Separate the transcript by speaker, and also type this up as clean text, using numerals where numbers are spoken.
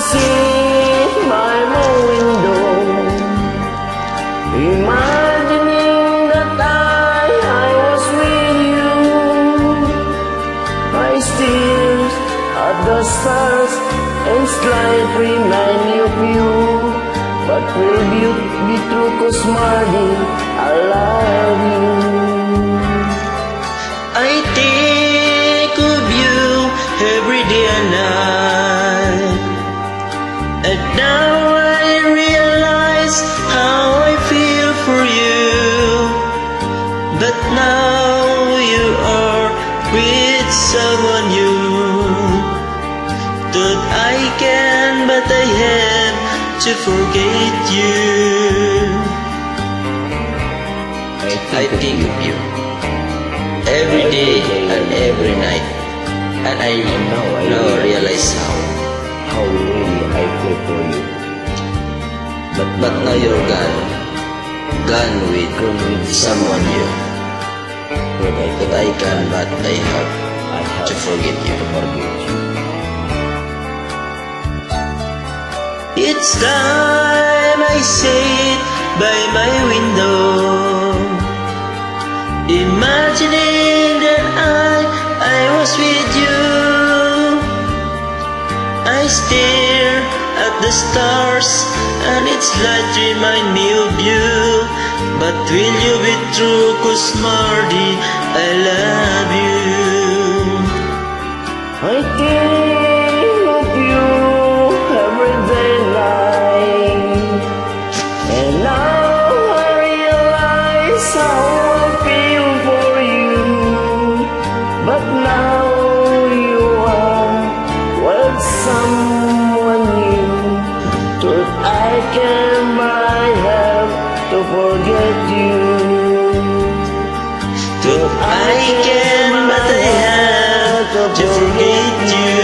Speaker 1: sit by my window, imagining that I was with you. I stare at the stars and slight remind me of you. But will you be true, 'cause Marty, I love you.
Speaker 2: I think of you every day and night, and now I realize how I feel for you. But now you are with someone new. Thought I can, but I have to forget you. I think of you every day and every night, and I now realize
Speaker 1: How really I care for you.
Speaker 2: but now you're gone with someone new. That I can, but I have to forget you. It's time I sit by my window, imagining that I was with you. I stare at the stars and its light remind me of you. But will you be true, 'cause Marty, I love you.
Speaker 1: I think of you every day and night, and now I realize how I feel for you. But now you are with someone new. Thought I can, but I have to forget you.
Speaker 2: Thought I can, but I have to forget you.